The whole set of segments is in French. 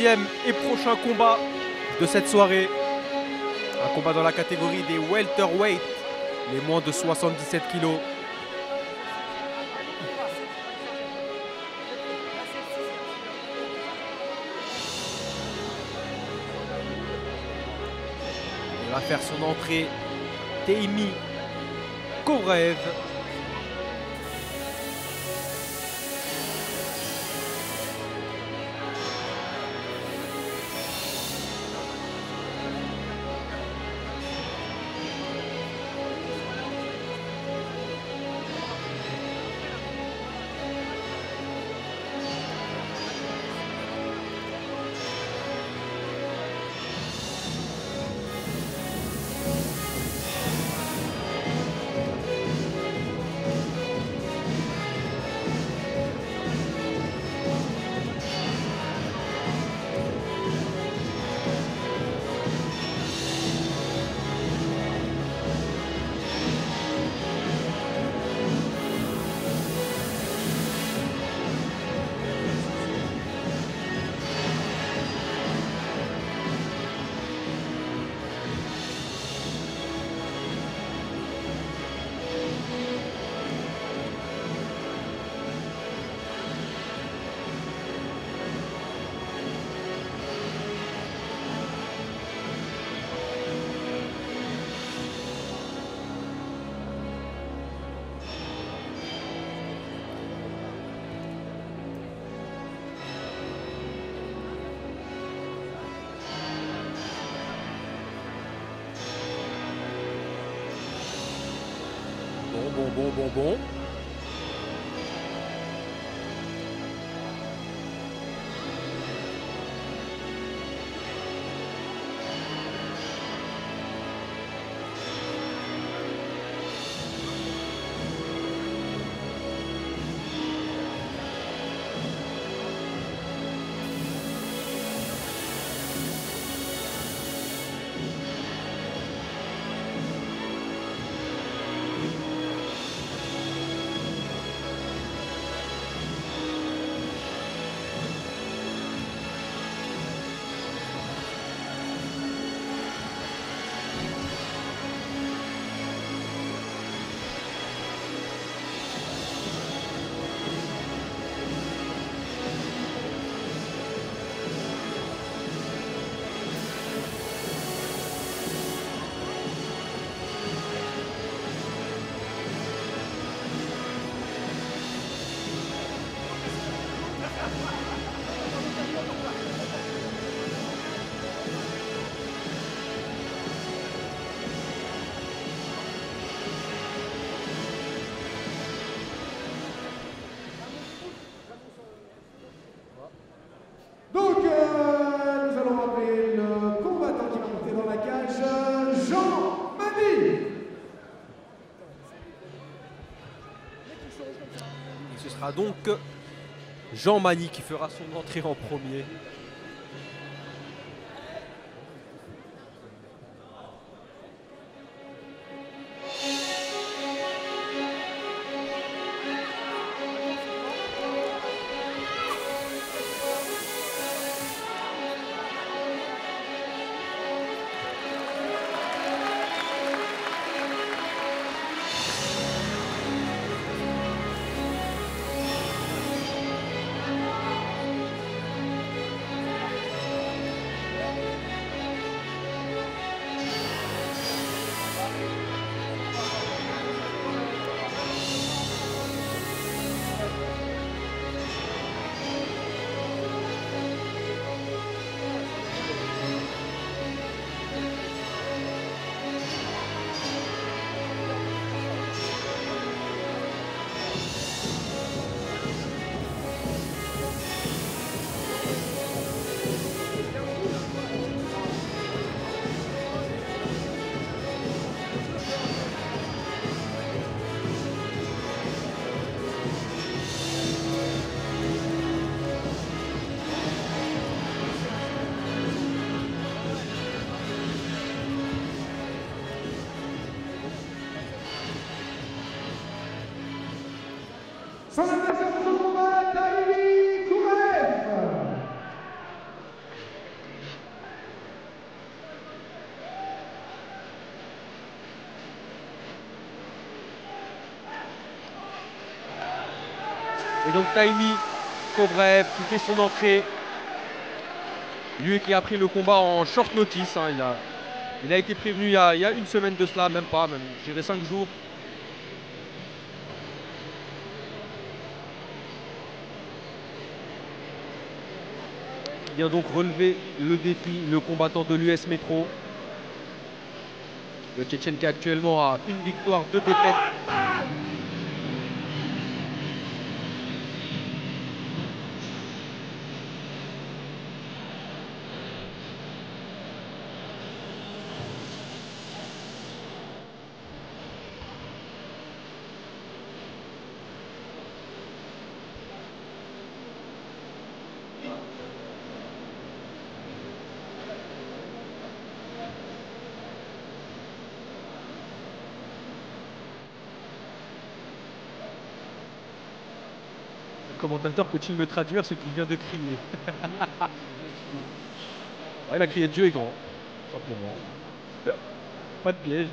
troisième et prochain combat de cette soirée. Un combat dans la catégorie des welterweight, les moins de 77 kilos. Il va faire son entrée Teimi Kovrev. Bon. Donc, nous allons appeler le combattant qui va monter dans la cage, Jean Mani. Et ce sera donc Jean Mani qui fera son entrée en premier. Son adversaire pour ce combat, Teimi Kovrev. Et donc Taimi Kovraev qui fait son entrée. Lui qui a pris le combat en short notice. Hein. Il a été prévenu il y a une semaine de cela, même pas, même je dirais 5 jours. Il vient donc relever le défi, le combattant de l'US Metro. Le Tchétchène qui actuellement a une victoire, 2 défaites. Le commentateur peut-il me traduire ce qu'il vient de crier? Il a crié Dieu est grand. Simplement. Pas de piège.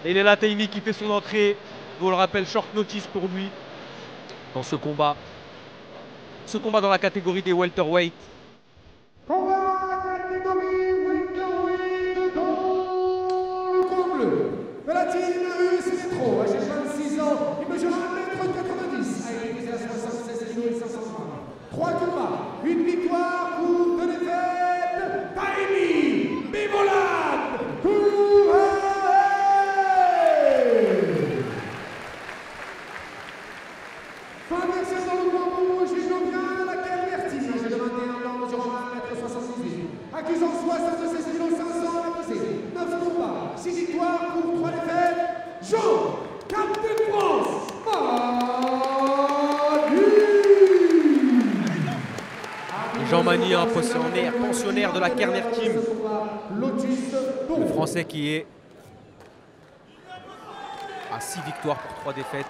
Et il est là, Taimi qui fait son entrée. Je vous le rappelle, short notice pour lui dans ce combat. Ce combat dans la catégorie des welterweight. Combat catégorie welterweight dans le camp bleu. De la team US Metro, âgé de 26 ans, il mesure 1m90, a été pesé à 76 kg et 500 grammes. 3 combats, une victoire pour 2 défaites. Taimi Bivolad Kovraev. Son adversaire dans le camp rouge, il nous vient la Calvertine, âgé de 21 ans, mesurant 1m78, accusant 76 kg 500 à peser, 9 combats, 6 victoires pour 3 défaites. Jean, Captain France, Mani. Jean Mani, un pensionnaire de la Kerner Team. Le Français qui est à 6 victoires pour 3 défaites.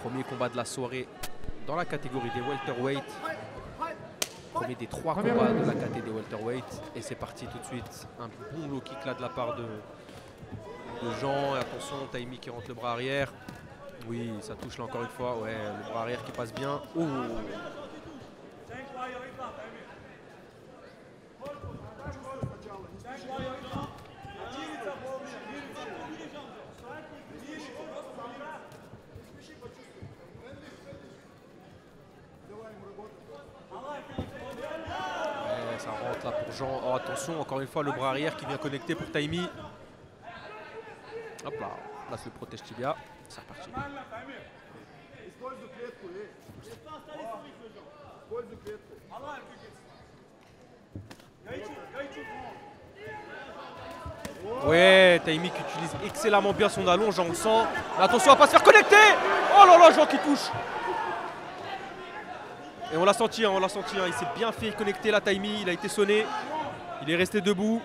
Premier combat de la soirée dans la catégorie des welterweight. Premier des 3 combats de la catégorie des welterweight. Et c'est parti tout de suite. Un bon low kick là de la part de Jean. Et attention, Taimi qui rentre le bras arrière. Oui, ça touche là encore une fois. Ouais, le bras arrière qui passe bien. Oh. Ça rentre là pour Jean. Oh, attention, encore une fois, le bras arrière qui vient connecter pour Taimi. Hop là, place le protège tibia. C'est reparti. Ouais, Taimi qui utilise excellemment bien son allonge, on le sent. Mais attention à pas se faire connecter. Oh là là, Jean qui touche. Et on l'a senti, hein, il s'est bien fait connecter la Taimi, il a été sonné, il est resté debout.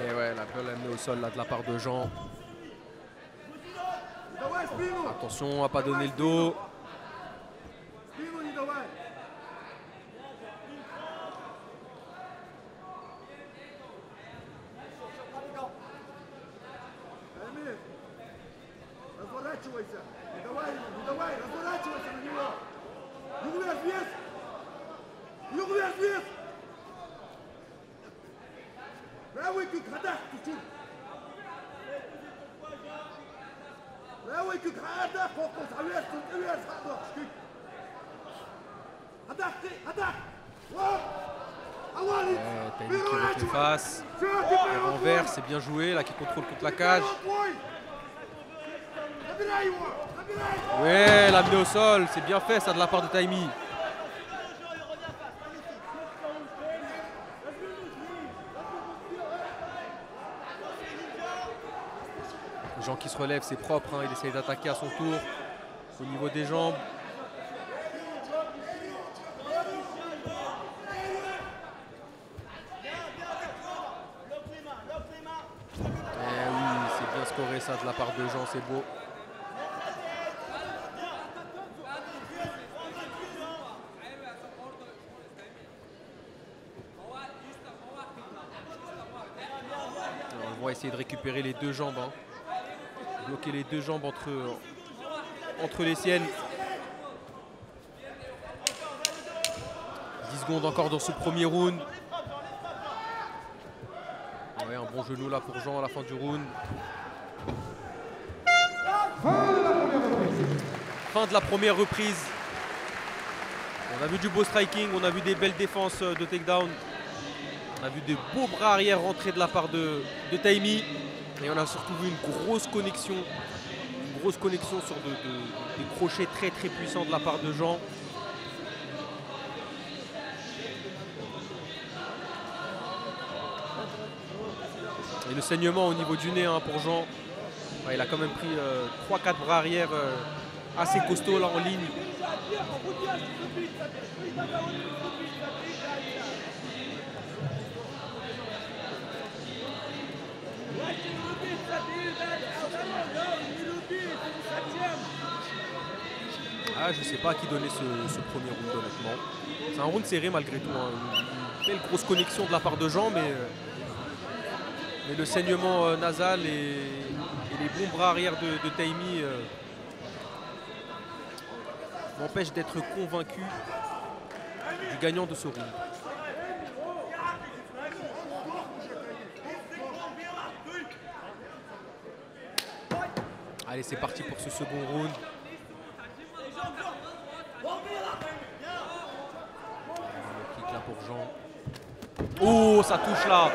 Et ouais, la balle est amenée au sol là, de la part de Jean. Attention à pas donner le dos. Taimi qui monte les faces. Le renvers, c'est bien joué, là qui contrôle toute la cage. Ouais, l'amener au sol, c'est bien fait ça de la part de Taimi. Jean qui se relève, c'est propre, hein, il essaye d'attaquer à son tour au niveau des jambes. Eh oui, c'est bien scoré ça de la part de Jean, c'est beau. essayer de récupérer les deux jambes. Hein. Bloquer les deux jambes entre les siennes. 10 secondes encore dans ce premier round. Ouais, un bon genou là pour Jean à la fin du round. Fin de la première reprise. On a vu du beau striking, on a vu des belles défenses de takedown. On a vu des beaux bras arrière rentrer de la part de Taimi. Et on a surtout vu une grosse connexion sur des crochets très très puissants de la part de Jean. Et le saignement au niveau du nez hein, pour Jean. Ouais, il a quand même pris 3-4 bras arrière assez costauds là en ligne. Ah, je ne sais pas à qui donner ce premier round honnêtement. C'est un round serré malgré tout. Hein. Une belle grosse connexion de la part de Jean, mais le saignement nasal et les bons bras arrière de Taimi m'empêchent d'être convaincu du gagnant de ce round. Allez, c'est parti pour ce second round. Le kick là pour Jean. Oh, ça touche là.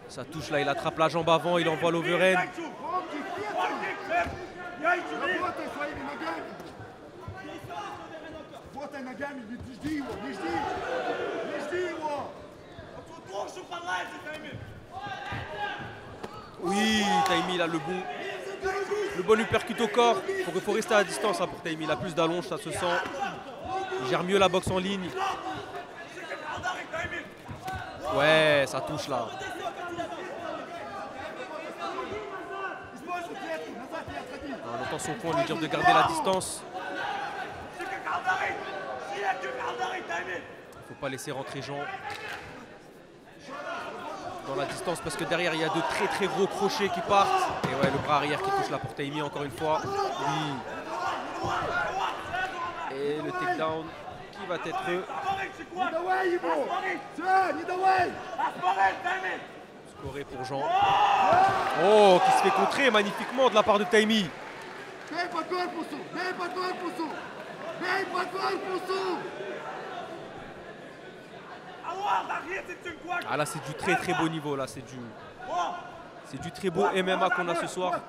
Ça touche là, il attrape la jambe avant, il envoie l'overhead. Oui, Taimi il a le bon uppercut au corps. Il faut rester à distance hein, pour Taimi. Il a plus d'allonge, ça se sent. Il gère mieux la boxe en ligne. Ouais, ça touche là. On entend son coin lui dire de garder la distance. Il ne faut pas laisser rentrer Jean dans la distance parce que derrière il y a de très très gros crochets qui partent. Et ouais, le bras arrière qui touche là pour Taimi encore une fois. Oui. Et le takedown qui va être scoré pour Jean. Oh, qui se fait contrer magnifiquement de la part de Taimi. Ah là c'est du très très beau niveau là, c'est du très beau MMA qu'on a ce soir.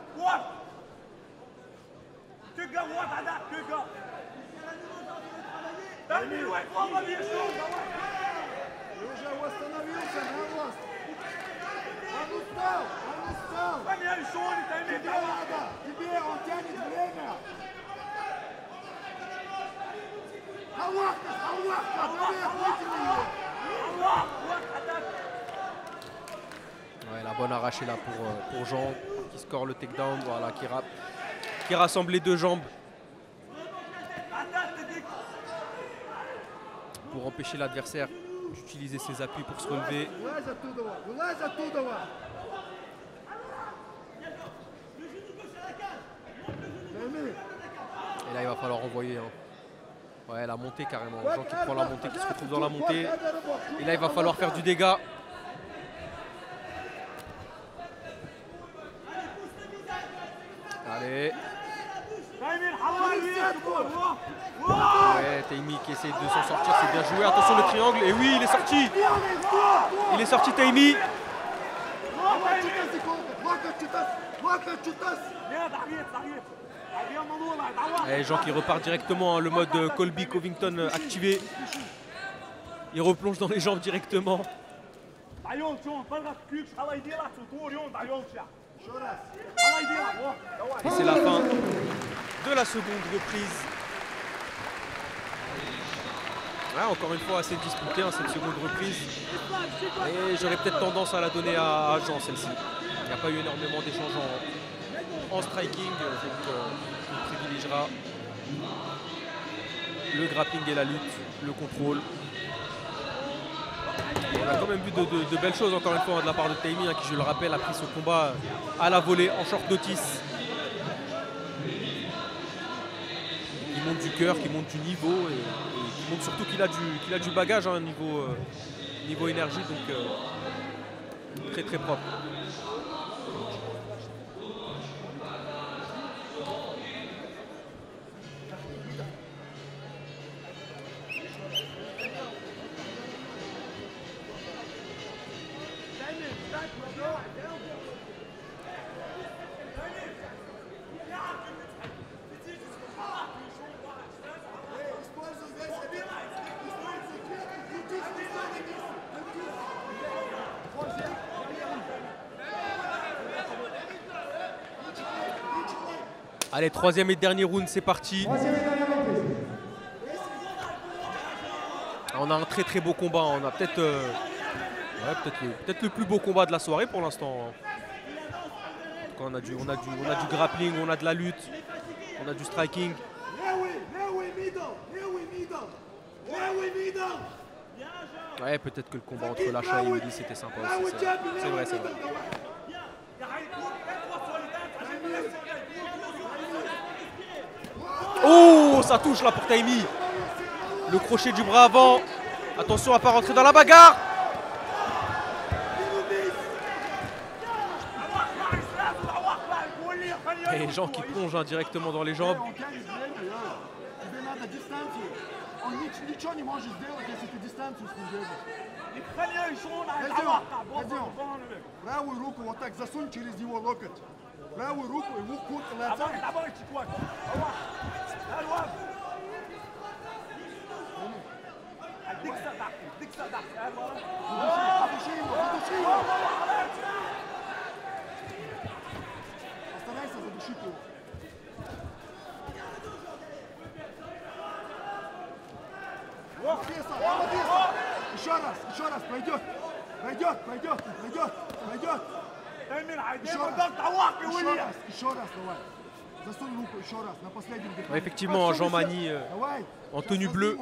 Ouais, la bonne arrachée là pour Jean qui score le takedown, voilà, qui rassemble les deux jambes pour empêcher l'adversaire d'utiliser ses appuis pour se relever. Et là il va falloir envoyer. Hein. Ouais, la montée carrément. Jean qui prend la montée, qui se retrouve dans la montée. Et là il va falloir faire du dégât. Allez. Ouais, Taimi qui essaie de s'en sortir, c'est bien joué. Attention le triangle. Et oui, il est sorti. Il est sorti Taimi. Et Jean qui repart directement, le mode Colby Covington activé. Il replonge dans les jambes directement. Et c'est la fin de la seconde reprise. Ouais, encore une fois assez disputée hein, cette seconde reprise. Et j'aurais peut-être tendance à la donner à Jean celle-ci. Il n'y a pas eu énormément d'échanges en striking, donc il privilégiera le grappling et la lutte, le contrôle. On a quand même vu de belles choses encore une fois de la part de Taimi, qui, je le rappelle, a pris ce combat à la volée en short notice. Qui monte du cœur, qui monte du niveau et qui montre surtout qu'il a du bagage niveau énergie, donc très très propre. Allez, troisième et dernier round, c'est parti. On a un très très beau combat. On a peut-être le plus beau combat de la soirée pour l'instant. On a du grappling, on a de la lutte, on a du striking. Ouais, peut-être que le combat entre Lacha et Yodi c'était sympa aussi. C'est vrai, c'est vrai. Oh, ça touche là pour Taimi. Le crochet du bras avant. Attention à ne pas rentrer dans la bagarre. Et les gens qui plongent directement dans les jambes. Еще раз, пойдет. Еще раз, давай. Засунь руку, еще раз, на последнем дыхании. Ouais, effectivement, Jean Mani en tenue bleue.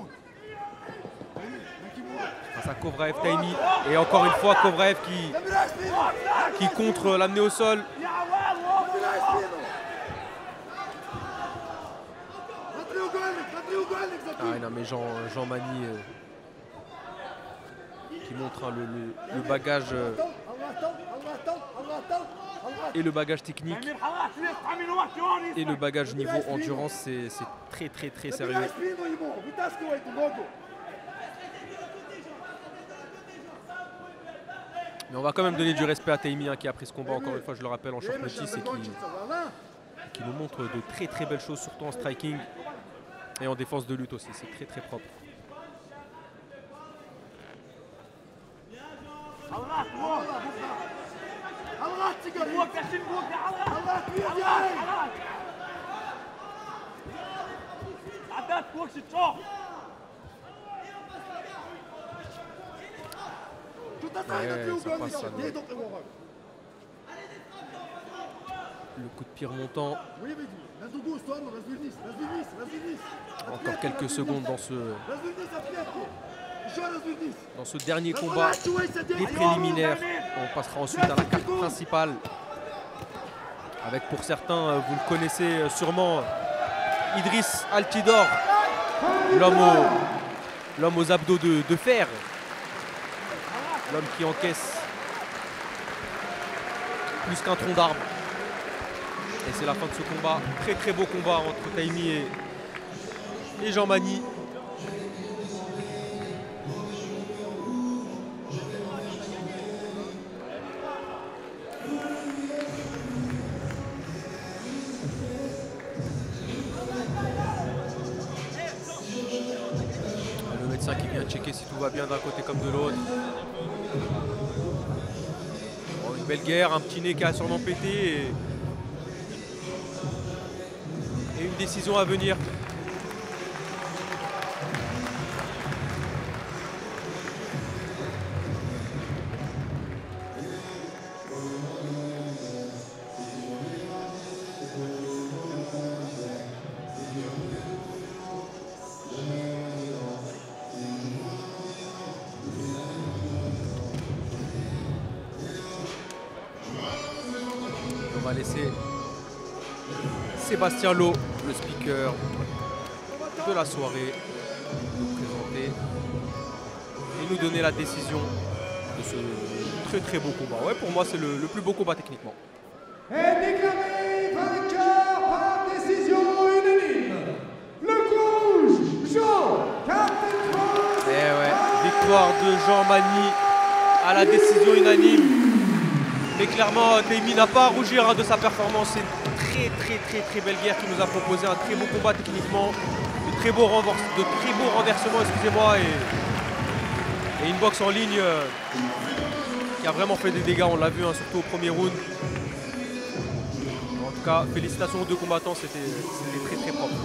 Face à Kovraev, Taimi. Et encore une fois, Kovraev qui contre l'amener au sol. Ah non, mais Jean Mani qui montre le bagage et le bagage technique et le bagage niveau endurance, c'est très très très sérieux. Mais on va quand même donner du respect à Taimi qui a pris ce combat, encore une fois je le rappelle, en short notice et qui nous montre de très très belles choses, surtout en striking et en défense de lutte aussi, c'est très très propre. Ouais, ça passe, ça, le coup de pied remontant. Encore quelques secondes dans ce dernier combat des préliminaires. On passera ensuite à la carte principale avec, pour certains, vous le connaissez sûrement, Idriss Altidor, l'homme aux abdos de fer, l'homme qui encaisse plus qu'un tronc d'arbre. Et c'est la fin de ce combat, très très beau combat entre Taimi et Jean Mani. Le médecin qui vient checker si tout va bien d'un côté comme de l'autre. Bon, une belle guerre, un petit nez qui a sûrement pété et une décision à venir. On va laisser Sébastien Lowe, le speaker de la soirée, nous présenter et nous donner la décision de ce très très beau combat. Ouais, pour moi c'est le plus beau combat techniquement. Est déclaré vainqueur par décision unanime. Le rouge, Jean Captain France. Et ouais, victoire de Jean Magny à la décision unanime. Mais clairement, Demi n'a pas à rougir de sa performance. C'est une très belle guerre qui nous a proposé un très beau combat techniquement, de très beaux renversements, excusez-moi, et une boxe en ligne qui a vraiment fait des dégâts. On l'a vu surtout au premier round. En tout cas, félicitations aux deux combattants, c'était très propre.